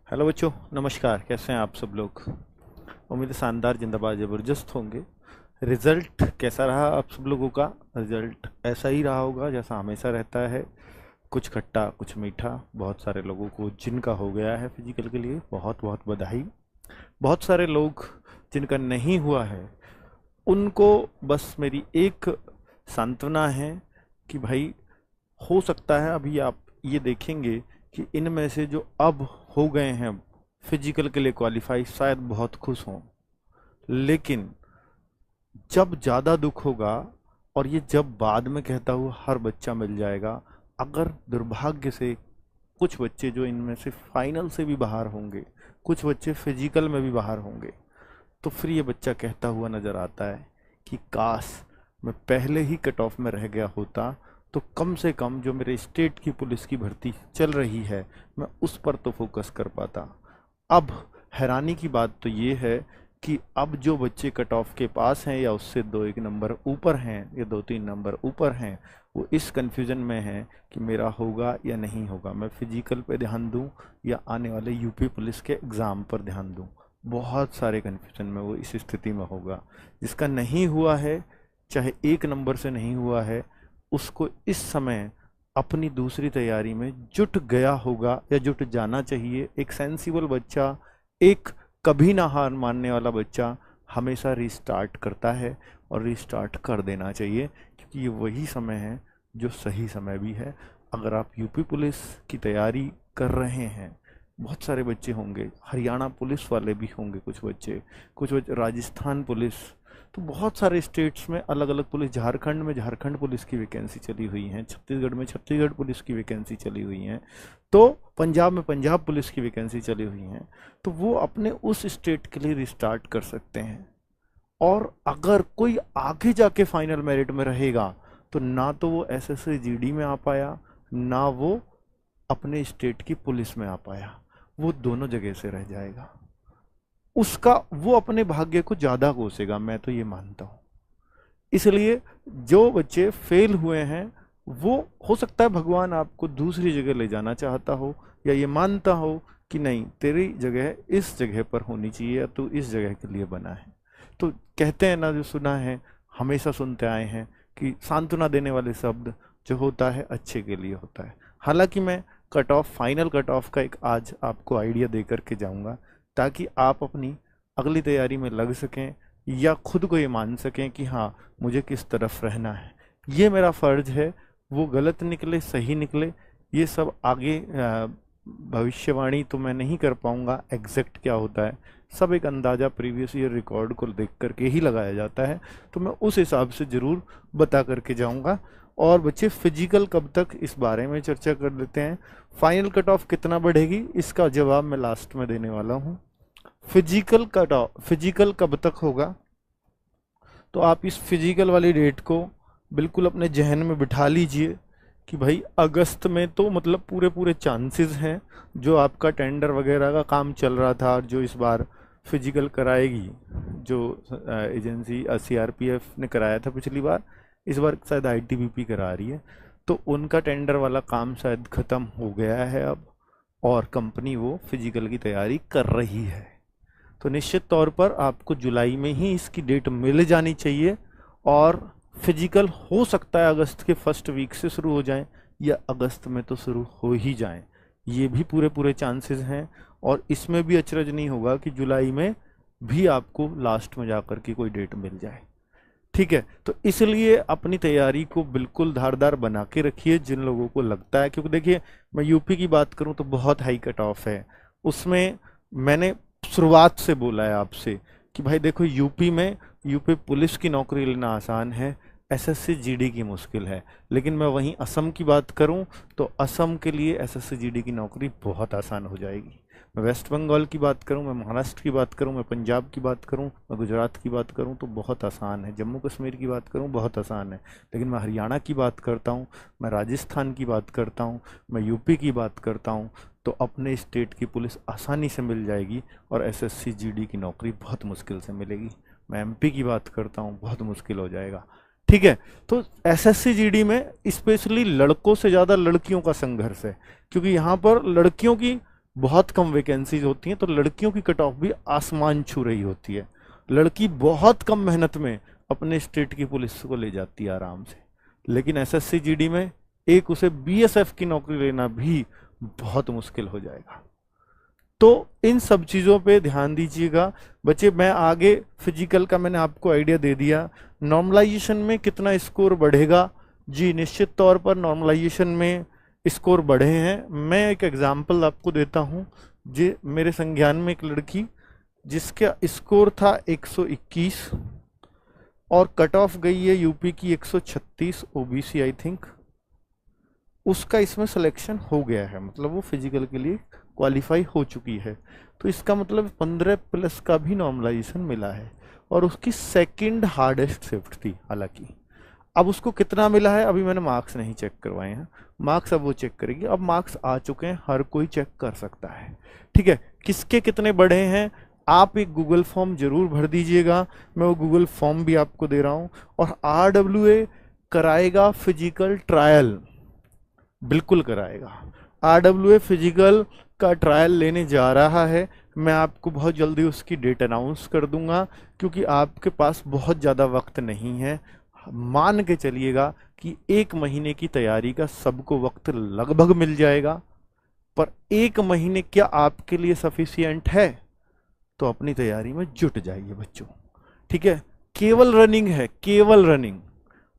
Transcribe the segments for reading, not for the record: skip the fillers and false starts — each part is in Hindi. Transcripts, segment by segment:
हेलो बच्चों, नमस्कार। कैसे हैं आप सब लोग? उम्मीद है शानदार, जिंदाबाद, ज़बरदस्त होंगे। रिजल्ट कैसा रहा आप सब लोगों का? रिजल्ट ऐसा ही रहा होगा जैसा हमेशा रहता है, कुछ खट्टा कुछ मीठा। बहुत सारे लोगों को जिनका हो गया है फिजिकल के लिए बहुत बहुत बधाई। बहुत सारे लोग जिनका नहीं हुआ है उनको बस मेरी एक सांत्वना है कि भाई, हो सकता है अभी आप ये देखेंगे कि इनमें से जो अब हो गए हैं फिजिकल के लिए क्वालिफाई, शायद बहुत खुश हों। लेकिन जब ज़्यादा दुख होगा, और ये जब बाद में कहता हुआ हर बच्चा मिल जाएगा, अगर दुर्भाग्य से कुछ बच्चे जो इनमें से फाइनल से भी बाहर होंगे, कुछ बच्चे फिजिकल में भी बाहर होंगे, तो फिर ये बच्चा कहता हुआ नजर आता है कि काश मैं पहले ही कट ऑफ में रह गया होता, तो कम से कम जो मेरे स्टेट की पुलिस की भर्ती चल रही है मैं उस पर तो फोकस कर पाता। अब हैरानी की बात तो ये है कि अब जो बच्चे कट ऑफ के पास हैं या उससे दो एक नंबर ऊपर हैं या दो तीन नंबर ऊपर हैं, वो इस कन्फ्यूज़न में हैं कि मेरा होगा या नहीं होगा, मैं फिजिकल पे ध्यान दूं या आने वाले यूपी पुलिस के एग्ज़ाम पर ध्यान दूं। बहुत सारे कन्फ्यूजन में वो इस स्थिति में होगा। जिसका नहीं हुआ है, चाहे एक नंबर से नहीं हुआ है, उसको इस समय अपनी दूसरी तैयारी में जुट गया होगा या जुट जाना चाहिए। एक सेंसिबल बच्चा, एक कभी ना हार मानने वाला बच्चा हमेशा रिस्टार्ट करता है और रिस्टार्ट कर देना चाहिए, क्योंकि ये वही समय है जो सही समय भी है। अगर आप यूपी पुलिस की तैयारी कर रहे हैं, बहुत सारे बच्चे होंगे, हरियाणा पुलिस वाले भी होंगे, कुछ बच्चे राजस्थान पुलिस, तो बहुत सारे स्टेट्स में अलग अलग पुलिस, झारखंड में झारखंड पुलिस की वैकेंसी चली हुई है, छत्तीसगढ़ में छत्तीसगढ़ पुलिस की वैकेंसी चली हुई है, तो पंजाब में पंजाब पुलिस की वैकेंसी चली हुई है। तो वो अपने उस स्टेट के लिए रिस्टार्ट कर सकते हैं। और अगर कोई आगे जाके फाइनल मेरिट में रहेगा, तो ना तो वो एसएससी जीडी में आ पाया, ना वो अपने स्टेट की पुलिस में आ पाया, वो दोनों जगह से रह जाएगा। उसका वो अपने भाग्य को ज्यादा कोसेगा, मैं तो ये मानता हूं। इसलिए जो बच्चे फेल हुए हैं, वो हो सकता है भगवान आपको दूसरी जगह ले जाना चाहता हो, या ये मानता हो कि नहीं, तेरी जगह इस जगह पर होनी चाहिए या तू इस जगह के लिए बना है। तो कहते हैं ना, जो सुना है, हमेशा सुनते आए हैं कि सांत्वना देने वाले शब्द जो होता है अच्छे के लिए होता है। हालांकि मैं cut off, final cut off का एक आज आपको आइडिया दे करके जाऊंगा, ताकि आप अपनी अगली तैयारी में लग सकें या खुद को ये मान सकें कि हाँ, मुझे किस तरफ रहना है। ये मेरा फर्ज है। वो गलत निकले सही निकले, ये सब आगे भविष्यवाणी तो मैं नहीं कर पाऊंगा एग्जैक्ट क्या होता है। सब एक अंदाज़ा प्रीवियस ईयर रिकॉर्ड को देख करके ही लगाया जाता है, तो मैं उस हिसाब से ज़रूर बता करके जाऊंगा। और बच्चे, फिजिकल कब तक, इस बारे में चर्चा कर लेते हैं। फाइनल कट ऑफ कितना बढ़ेगी, इसका जवाब मैं लास्ट में देने वाला हूँ। फिजिकल कट ऑफ, फिजिकल कब तक होगा, तो आप इस फिजिकल वाली डेट को बिल्कुल अपने जहन में बिठा लीजिए कि भाई अगस्त में तो मतलब पूरे पूरे चांसेस हैं। जो आपका टेंडर वगैरह का काम चल रहा था, जो इस बार फिजिकल कराएगी, जो एजेंसी सीआरपीएफ ने कराया था पिछली बार, इस बार शायद आईटीबीपी करा रही है, तो उनका टेंडर वाला काम शायद ख़त्म हो गया है अब, और कंपनी वो फिजिकल की तैयारी कर रही है। तो निश्चित तौर पर आपको जुलाई में ही इसकी डेट मिल जानी चाहिए, और फिजिकल हो सकता है अगस्त के फर्स्ट वीक से शुरू हो जाए या अगस्त में तो शुरू हो ही जाए। ये भी पूरे पूरे चांसेस हैं, और इसमें भी अचरज नहीं होगा कि जुलाई में भी आपको लास्ट में जाकर के कोई डेट मिल जाए। ठीक है, तो इसलिए अपनी तैयारी को बिल्कुल धारदार बना के रखिए जिन लोगों को लगता है। क्योंकि देखिए, मैं यूपी की बात करूं तो बहुत हाई कट ऑफ है। उसमें मैंने शुरुआत से बोला है आपसे कि भाई देखो, यूपी में यूपी पुलिस की नौकरी लेना आसान है, एसएससी जीडी की मुश्किल है। लेकिन मैं वहीं असम की बात करूं तो असम के लिए एसएससी जीडी की नौकरी बहुत आसान हो जाएगी। मैं वेस्ट बंगाल की बात करूं, मैं महाराष्ट्र की बात करूं, मैं पंजाब की बात करूं, मैं गुजरात की बात करूं तो बहुत आसान है, जम्मू कश्मीर की बात करूं बहुत आसान है। लेकिन मैं हरियाणा की बात करता हूं, मैं राजस्थान की बात करता हूं, मैं यूपी की बात करता हूं, तो अपने स्टेट की पुलिस आसानी से मिल जाएगी और एसएससी जीडी की नौकरी बहुत मुश्किल से मिलेगी। मैं एमपी की बात करता हूँ, बहुत मुश्किल हो जाएगा। ठीक है, तो एसएससी जीडी में स्पेशली लड़कों से ज़्यादा लड़कियों का संघर्ष है, क्योंकि यहाँ पर लड़कियों की बहुत कम वैकेंसीज होती हैं, तो लड़कियों की कट ऑफ भी आसमान छू रही होती है। लड़की बहुत कम मेहनत में अपने स्टेट की पुलिस को ले जाती है आराम से, लेकिन एसएससी जीडी में एक उसे बीएसएफ की नौकरी लेना भी बहुत मुश्किल हो जाएगा। तो इन सब चीज़ों पे ध्यान दीजिएगा बच्चे। मैं आगे फिजिकल का मैंने आपको आइडिया दे दिया। नॉर्मलाइजेशन में कितना स्कोर बढ़ेगा? जी निश्चित तौर पर नॉर्मलाइजेशन में स्कोर बढ़े हैं। मैं एक एग्जांपल आपको देता हूँ। जी मेरे संज्ञान में एक लड़की जिसका स्कोर था 121 और कट ऑफ गई है यूपी की 136 ओबीसी आई थिंक, उसका इसमें सिलेक्शन हो गया है, मतलब वो फिजिकल के लिए क्वालिफाई हो चुकी है। तो इसका मतलब 15 प्लस का भी नॉर्मलाइजेशन मिला है, और उसकी सेकंड हार्डेस्ट शिफ्ट थी हालांकि। अब उसको कितना मिला है अभी मैंने मार्क्स नहीं चेक करवाए हैं, मार्क्स अब वो चेक करेगी। अब मार्क्स आ चुके हैं, हर कोई चेक कर सकता है, ठीक है। किसके कितने बढ़े हैं आप एक गूगल फॉर्म जरूर भर दीजिएगा, मैं वो गूगल फॉर्म भी आपको दे रहा हूँ। और RWA कराएगा फिजिकल ट्रायल, बिल्कुल कराएगा। RWA फिजिकल का ट्रायल लेने जा रहा है, मैं आपको बहुत जल्दी उसकी डेट अनाउंस कर दूंगा, क्योंकि आपके पास बहुत ज़्यादा वक्त नहीं है। मान के चलिएगा कि 1 महीने की तैयारी का सबको वक्त लगभग मिल जाएगा, पर 1 महीने क्या आपके लिए सफिशियंट है? तो अपनी तैयारी में जुट जाइए बच्चों, ठीक है। केवल रनिंग है, केवल रनिंग,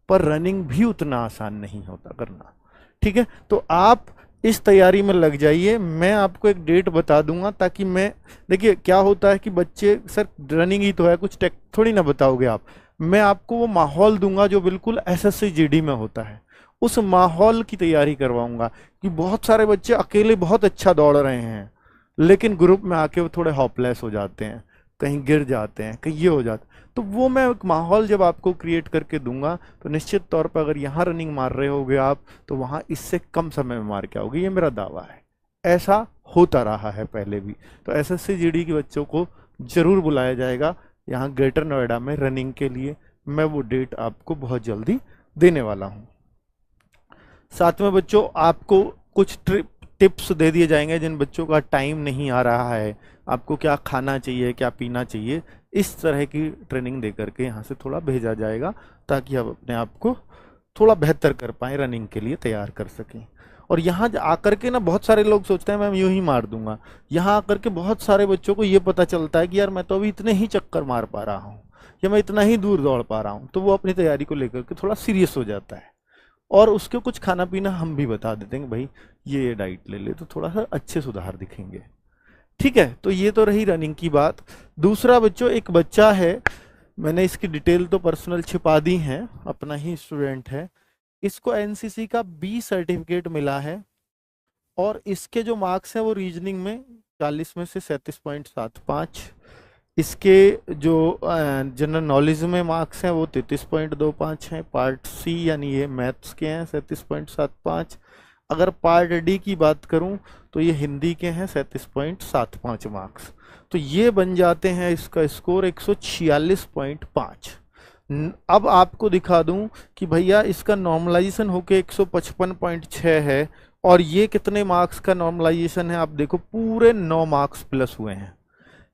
पर रनिंग भी उतना आसान नहीं होता करना, ठीक है। तो आप इस तैयारी में लग जाइए। मैं आपको एक डेट बता दूंगा, ताकि मैं, देखिए क्या होता है कि बच्चे सर रनिंग ही तो है, कुछ टेक थोड़ी ना बताओगे आप। मैं आपको वो माहौल दूंगा जो बिल्कुल एसएससी जीडी में होता है, उस माहौल की तैयारी करवाऊंगा। कि बहुत सारे बच्चे अकेले बहुत अच्छा दौड़ रहे हैं, लेकिन ग्रुप में आके वो थोड़े हॉपलेस हो जाते हैं, कहीं गिर जाते हैं, कहीं ये हो जाता है। तो वो मैं एक माहौल जब आपको क्रिएट करके दूंगा, तो निश्चित तौर पर अगर यहाँ रनिंग मार रहे होगे आप, तो वहाँ इससे कम समय में मार के आओगे, ये मेरा दावा है। ऐसा होता रहा है पहले भी। तो एसएससी जीडी के बच्चों को जरूर बुलाया जाएगा यहाँ ग्रेटर नोएडा में रनिंग के लिए। मैं वो डेट आपको बहुत जल्दी देने वाला हूँ। साथ में बच्चों आपको कुछ टिप्स दे दिए जाएंगे जिन बच्चों का टाइम नहीं आ रहा है, आपको क्या खाना चाहिए, क्या पीना चाहिए, इस तरह की ट्रेनिंग दे करके यहाँ से थोड़ा भेजा जाएगा, ताकि आप अपने आप को थोड़ा बेहतर कर पाएँ, रनिंग के लिए तैयार कर सकें। और यहाँ आकर के ना बहुत सारे लोग सोचते हैं मैं यूं ही मार दूंगा। यहाँ आकर के बहुत सारे बच्चों को ये पता चलता है कि यार मैं तो अभी इतने ही चक्कर मार पा रहा हूँ, या मैं इतना ही दूर दौड़ पा रहा हूँ, तो वो अपनी तैयारी को लेकर के थोड़ा सीरियस हो जाता है। और उसके कुछ खाना पीना हम भी बता देते हैं कि भाई ये डाइट ले ले, तो थोड़ा सा अच्छे सुधार दिखेंगे, ठीक है। तो ये तो रही रनिंग की बात। दूसरा बच्चों, एक बच्चा है, मैंने इसकी डिटेल तो पर्सनल छिपा दी है, अपना ही स्टूडेंट है। इसको एनसीसी का बी सर्टिफिकेट मिला है, और इसके जो मार्क्स हैं वो रीजनिंग में 40 में से 37.75, इसके जो जनरल नॉलेज में मार्क्स हैं वो 33.25 हैं, पार्ट सी यानी ये मैथ्स के हैं 37.75। अगर पार्ट डी की बात करूं तो ये हिंदी के हैं 37.75 मार्क्स। तो ये बन जाते हैं इसका स्कोर 146.5। अब आपको दिखा दूं कि भैया इसका नॉर्मलाइजेशन होके 155.6 है, और ये कितने मार्क्स का नॉर्मलाइजेशन है आप देखो, पूरे 9 मार्क्स प्लस हुए हैं।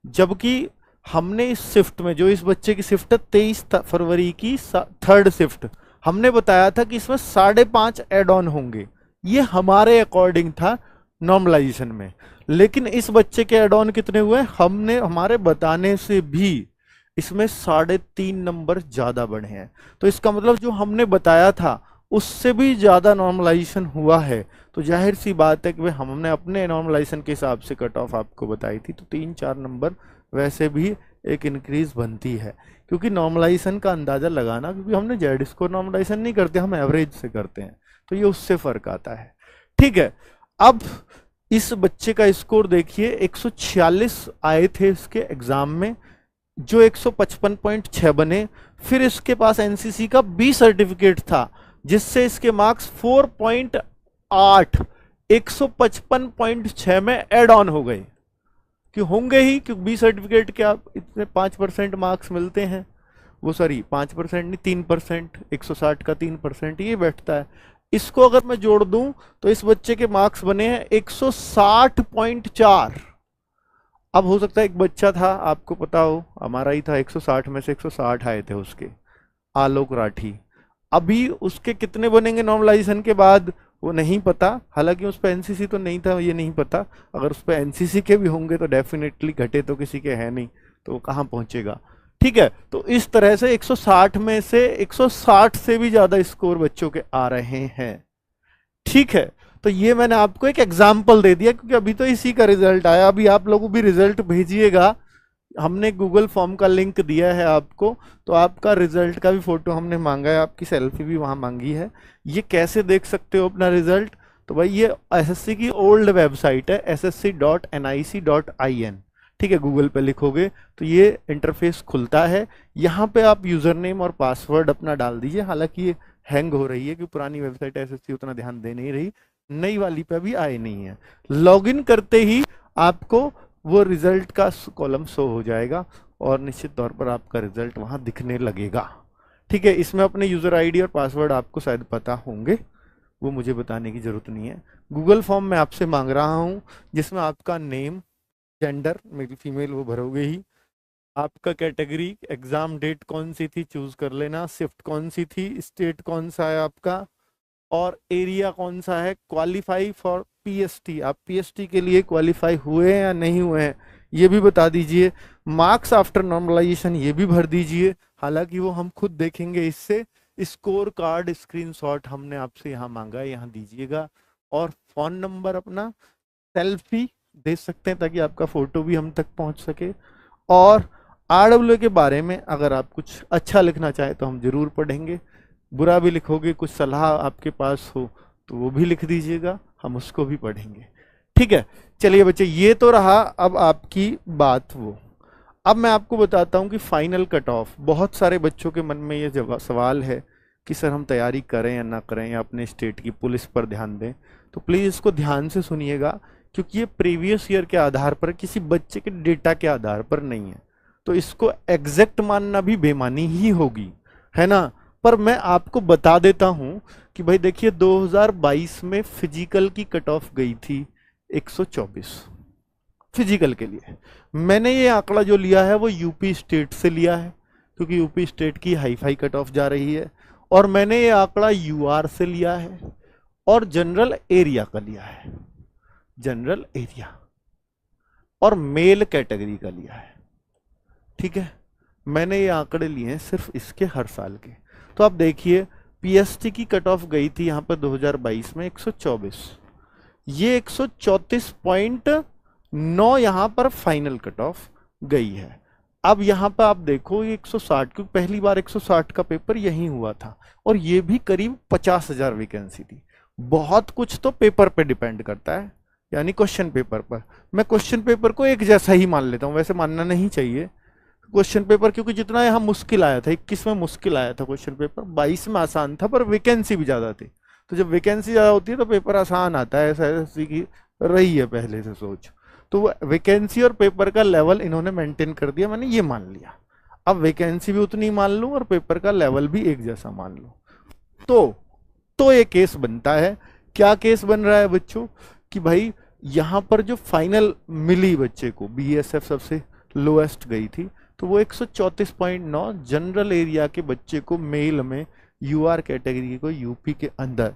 जबकि हमने इस शिफ्ट में, जो इस बच्चे की शिफ्ट है 23 फरवरी की 3rd शिफ्ट, हमने बताया था कि इसमें 5.5 एड ऑन होंगे, ये हमारे अकॉर्डिंग था नॉर्मलाइजेशन में। लेकिन इस बच्चे के एड ऑन कितने हुए, हमने हमारे बताने से भी इसमें 3.5 नंबर ज्यादा बढ़े हैं। तो इसका मतलब जो हमने बताया था उससे भी ज्यादा नॉर्मलाइजेशन हुआ है। तो जाहिर सी बात है कि हमने अपने नॉर्मलाइजेशन के हिसाब से कट ऑफ आपको बताई थी, तो 3-4 नंबर वैसे भी एक इंक्रीज बनती है। क्योंकि नॉर्मलाइजेशन का अंदाजा लगाना, क्योंकि हमने जेड स्कोर नॉर्मलाइजेशन नहीं करते, हम एवरेज से करते हैं, तो ये उससे फर्क आता है, ठीक है। अब इस बच्चे का स्कोर देखिए, 146 आए थे इसके एग्जाम में, जो 155.6 बने। फिर इसके पास एनसीसी का बी सर्टिफिकेट था, जिससे इसके मार्क्स 4.8 155.6 में एड ऑन हो गए, कि होंगे ही, क्योंकि बी सर्टिफिकेट के आप इतने 5% मार्क्स मिलते हैं, वो सॉरी 5% नहीं 3%, 160 का 3% ये बैठता है। इसको अगर मैं जोड़ दूं तो इस बच्चे के मार्क्स बने हैं 160.4। अब हो सकता है एक बच्चा था, आपको पता हो, हमारा ही था, 160 में से 160 आए थे उसके, आलोक राठी। अभी उसके कितने बनेंगे नॉर्मलाइजेशन के बाद वो नहीं पता, हालांकि उस पर एनसीसी तो नहीं था, ये नहीं पता। अगर उस पर एनसीसी के भी होंगे तो डेफिनेटली, घटे तो किसी के है नहीं, तो वो कहाँ पहुंचेगा। ठीक है, तो इस तरह से 160 में से 160 से भी ज्यादा स्कोर बच्चों के आ रहे हैं। ठीक है, तो ये मैंने आपको एक एग्जाम्पल दे दिया, क्योंकि अभी तो इसी का रिजल्ट आया। अभी आप लोगों भी रिजल्ट भेजिएगा, हमने गूगल फॉर्म का लिंक दिया है आपको, तो आपका रिजल्ट का भी फोटो हमने मांगा है, आपकी सेल्फी भी वहां मांगी है। ये कैसे देख सकते हो अपना रिजल्ट, तो भाई ये एसएससी की ओल्ड वेबसाइट है, ssc.nic.in। ठीक है, गूगल पे लिखोगे तो ये इंटरफेस खुलता है। यहाँ पे आप यूजर नेम और पासवर्ड अपना डाल दीजिए। हालांकि ये हैंग हो रही है कि पुरानी वेबसाइट एसएससी उतना ध्यान दे नहीं रही, नई वाली पे भी आए नहीं है। लॉगिन करते ही आपको वो रिजल्ट का कॉलम शो हो जाएगा और निश्चित तौर पर आपका रिजल्ट वहां दिखने लगेगा। ठीक है, इसमें अपने यूजर आईडी और पासवर्ड आपको शायद पता होंगे, वो मुझे बताने की जरूरत नहीं है। गूगल फॉर्म मैं आपसे मांग रहा हूं, जिसमें आपका नेम, जेंडर, मेल फीमेल वो भरोगे ही, आपका कैटेगरी, एग्जाम डेट कौन सी थी चूज कर लेना, शिफ्ट कौन सी थी, स्टेट कौन सा है आपका, और एरिया कौन सा है, क्वालिफाई फॉर पीएसटी, आप पीएसटी के लिए क्वालिफाई हुए हैं या नहीं हुए हैं ये भी बता दीजिए। मार्क्स आफ्टर नॉर्मलाइजेशन ये भी भर दीजिए, हालांकि वो हम खुद देखेंगे। इससे स्कोर कार्ड स्क्रीनशॉट हमने आपसे यहाँ मांगा है, यहाँ दीजिएगा। और फोन नंबर अपना, सेल्फी दे सकते हैं ताकि आपका फोटो भी हम तक पहुंच सके। और आरडब्ल्यू के बारे में अगर आप कुछ अच्छा लिखना चाहें तो हम जरूर पढ़ेंगे, बुरा भी लिखोगे, कुछ सलाह आपके पास हो तो वो भी लिख दीजिएगा, हम उसको भी पढ़ेंगे। ठीक है, चलिए बच्चे, ये तो रहा अब आपकी बात वो। अब मैं आपको बताता हूं कि फाइनल कट ऑफ, बहुत सारे बच्चों के मन में ये सवाल है कि सर हम तैयारी करें या ना करें, या अपने स्टेट की पुलिस पर ध्यान दें। तो प्लीज इसको ध्यान से सुनिएगा, क्योंकि ये प्रीवियस ईयर के आधार पर, किसी बच्चे के डेटा के आधार पर नहीं है, तो इसको एग्जैक्ट मानना भी बेमानी ही होगी, है ना। पर मैं आपको बता देता हूं कि भाई देखिए 2022 में फिजिकल की कट ऑफ गई थी 124 फिजिकल के लिए। मैंने ये आंकड़ा जो लिया है वो यूपी स्टेट से लिया है, क्योंकि यूपी स्टेट की हाई फाई कट ऑफ जा रही है। और मैंने ये आंकड़ा यूआर से लिया है और जनरल एरिया का लिया है, जनरल एरिया, और मेल कैटेगरी का लिया है। ठीक है, मैंने ये आंकड़े लिए हैं सिर्फ इसके हर साल के। तो आप देखिए पीएसटी की कट ऑफ गई थी यहां पर 2022 में 124, ये 134.9 यहां पर फाइनल कट ऑफ गई है। अब यहां पर आप देखो ये 160, क्योंकि पहली बार 160 का पेपर यही हुआ था, और ये भी करीब 50,000 वैकेंसी थी। बहुत कुछ तो पेपर पे डिपेंड करता है, यानी क्वेश्चन पेपर पर। मैं क्वेश्चन पेपर को एक जैसा ही मान लेता हूं, वैसे मानना नहीं चाहिए क्वेश्चन पेपर, क्योंकि जितना यहाँ मुश्किल आया था, 21 में मुश्किल आया था क्वेश्चन पेपर, 22 में आसान था, पर वैकेंसी भी ज्यादा थी। तो जब वैकेंसी ज्यादा होती है तो पेपर आसान आता है, ऐसा एसएससी की रही है पहले से सोच। तो वैकेंसी और पेपर का लेवल इन्होंने मेंटेन कर दिया, मैंने ये मान लिया। अब वैकेंसी भी उतनी मान लूं और पेपर का लेवल भी एक जैसा मान लूं, तो ये केस बनता है। क्या केस बन रहा है बच्चों, कि भाई यहां पर जो फाइनल मिली बच्चे को, बीएसएफ सबसे लोएस्ट गई थी, तो वो 134.9 जनरल एरिया के बच्चे को मेल में, यूआर कैटेगरी को यूपी के अंदर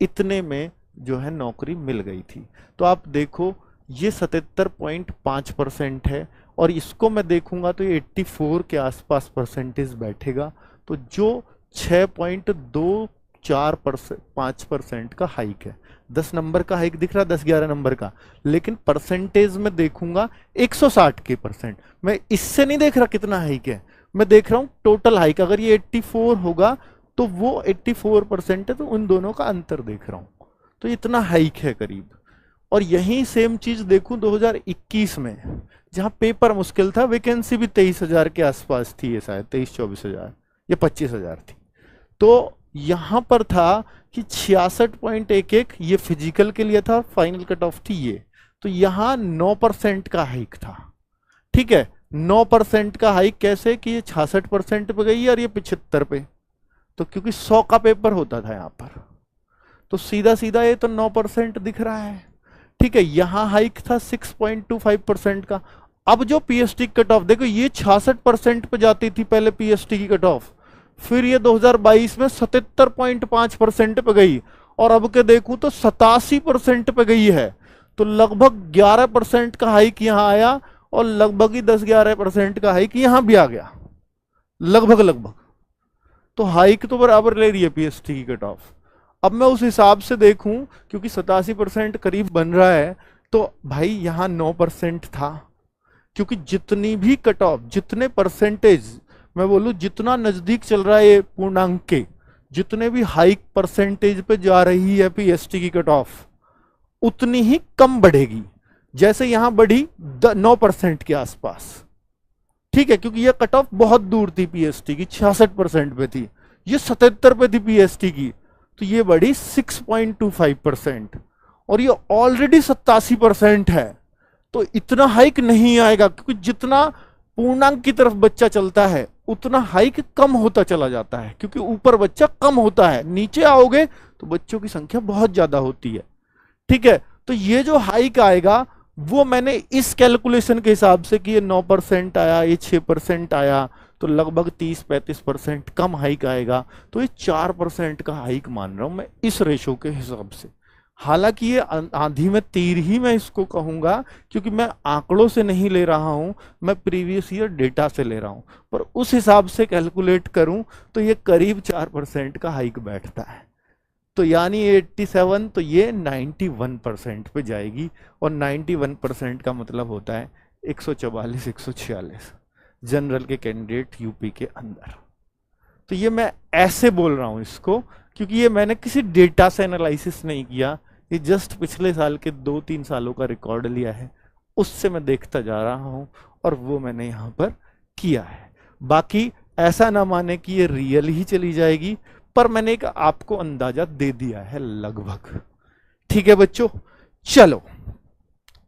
इतने में जो है नौकरी मिल गई थी। तो आप देखो ये 77.5% है, और इसको मैं देखूंगा तो ये 84 के आसपास परसेंटेज बैठेगा। तो जो 6.24% का हाइक है, 10 नंबर का हाइक दिख रहा है, 10-11 नंबर का, लेकिन परसेंटेज में देखूंगा 160 के परसेंट। मैं इससे नहीं देख रहा कितना हाइक है, मैं देख रहा हूं टोटल हाइक। अगर ये 84 होगा तो वो 84% है, तो उन दोनों का अंतर देख रहा हूं, तो इतना हाइक है करीब। और यही सेम चीज देखूं 2021 में, जहां पेपर मुश्किल था, वैकेंसी भी 23,000 के आसपास थी, ये शायद 23-24,000 या 25,000 थी। तो यहां पर था कि 66.11 ये फिजिकल के लिए था, फाइनल कट ऑफ थी ये, तो यहां 9% का हाइक था। ठीक है, 9% का हाइक कैसे कि ये 66% पे गई और ये 75 पे, तो क्योंकि 100 का पेपर होता था यहां पर, तो सीधा सीधा ये तो 9% दिख रहा है। ठीक है, यहां हाइक था 6.25% का। अब जो पीएसटी की कट ऑफ देखो, ये 66% पे जाती थी पहले पीएसटी की कट ऑफ, फिर ये 2022 में 77.5% पे गई, और अब के देखूं तो 87% पे गई है। तो लगभग 11% का हाइक यहां आया, और लगभग ही 10-11% का हाइक यहां भी आ गया, लगभग। तो हाइक तो बराबर ले रही है पीएसटी की कट ऑफ। अब मैं उस हिसाब से देखूं, क्योंकि 87% करीब बन रहा है, तो भाई यहां 9% था, क्योंकि जितनी भी कट ऑफ, जितने परसेंटेज मैं बोलूं, जितना नजदीक चल रहा है ये पूर्णांक के, जितने भी हाइक परसेंटेज पे जा रही है पीएसटी की कट ऑफ, उतनी ही कम बढ़ेगी। जैसे यहां बढ़ी 9% के आसपास, ठीक है, क्योंकि ये कट ऑफ बहुत दूर थी पीएसटी की, 66% पे थी, ये 77 पे थी पीएसटी की, तो ये बढ़ी 6.25%, और ये ऑलरेडी 87% है। तो इतना हाइक नहीं आएगा, क्योंकि जितना पूर्णांक की तरफ बच्चा चलता है उतना हाइक कम होता चला जाता है, क्योंकि ऊपर बच्चा कम होता है, नीचे आओगे तो बच्चों की संख्या बहुत ज्यादा होती है। ठीक है, तो ये जो हाइक आएगा वो मैंने इस कैलकुलेशन के हिसाब से कि ये 9% आया, ये 6% आया, तो लगभग 30-35% कम हाइक आएगा, तो ये 4% का हाइक मान रहा हूं मैं इस रेशो के हिसाब से। हालांकि ये आंधी में तीर ही मैं इसको कहूंगा, क्योंकि मैं आंकड़ों से नहीं ले रहा हूं, मैं प्रीवियस ईयर डेटा से ले रहा हूं, पर उस हिसाब से कैलकुलेट करूं तो ये करीब 4% का हाइक बैठता है। तो यानी 87, तो ये 91% पे जाएगी, और 91% का मतलब होता है 144-146 जनरल के कैंडिडेट यूपी के अंदर। तो ये मैं ऐसे बोल रहा हूं इसको, क्योंकि ये मैंने किसी डेटा से एनालिसिस नहीं किया, ये जस्ट पिछले साल के 2-3 सालों का रिकॉर्ड लिया है, उससे मैं देखता जा रहा हूं, और वो मैंने यहां पर किया है। बाकी ऐसा ना माने कि ये रियल ही चली जाएगी, पर मैंने एक आपको अंदाजा दे दिया है लगभग। ठीक है बच्चों, चलो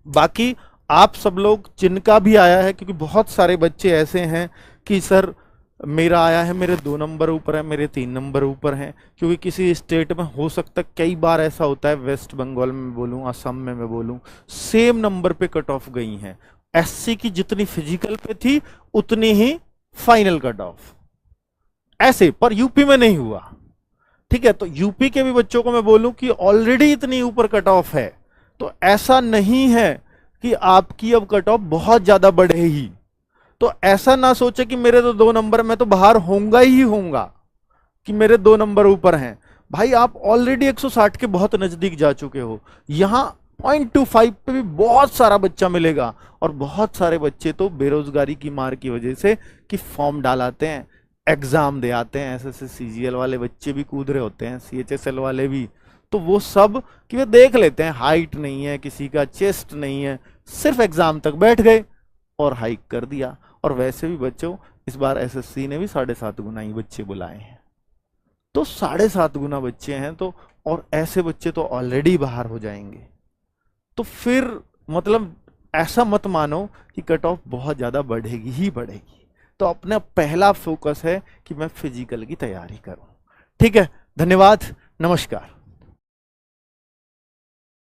बाकी आप सब लोग जिनका भी आया है, क्योंकि बहुत सारे बच्चे ऐसे हैं कि सर मेरा आया है, मेरे 2 नंबर ऊपर है, मेरे 3 नंबर ऊपर हैं, क्योंकि किसी स्टेट में हो सकता है, कई बार ऐसा होता है, वेस्ट बंगाल में बोलूं, असम में मैं बोलूं, सेम नंबर पे कट ऑफ गई हैं। एससी की जितनी फिजिकल पे थी उतनी ही फाइनल कट ऑफ, ऐसे, पर यूपी में नहीं हुआ। ठीक है, तो यूपी के भी बच्चों को मैं बोलूं कि ऑलरेडी इतनी ऊपर कट ऑफ है, तो ऐसा नहीं है कि आपकी अब कट ऑफ बहुत ज्यादा बढ़ेगी। तो ऐसा ना सोचे कि मेरे तो 2 नंबर, मैं तो बाहर होऊंगा ही होऊंगा, कि मेरे 2 नंबर ऊपर हैं। भाई आप ऑलरेडी 160 के बहुत नजदीक जा चुके हो, यहां 0.25 पे भी बहुत सारा बच्चा मिलेगा, और बहुत सारे बच्चे तो बेरोजगारी की मार की वजह से कि फॉर्म डालाते हैं, एग्जाम दे आते हैं, एसएससी सीजीएल वाले बच्चे भी कूद रहे होते हैं, सीएचएसएल वाले भी, तो वो सब कि वे देख लेते हैं, हाइट नहीं है किसी का, चेस्ट नहीं है, सिर्फ एग्जाम तक बैठ गए और हाइक कर दिया। और वैसे भी बच्चों इस बार एसएससी ने भी 7.5 गुना ही बच्चे बुलाए हैं, तो 7.5 गुना बच्चे हैं, तो और ऐसे बच्चे तो ऑलरेडी बाहर हो जाएंगे। तो फिर मतलब ऐसा मत मानो कि कट ऑफ बहुत ज्यादा बढ़ेगी ही बढ़ेगी। तो अपना पहला फोकस है कि मैं फिजिकल की तैयारी करूं। ठीक है, धन्यवाद, नमस्कार।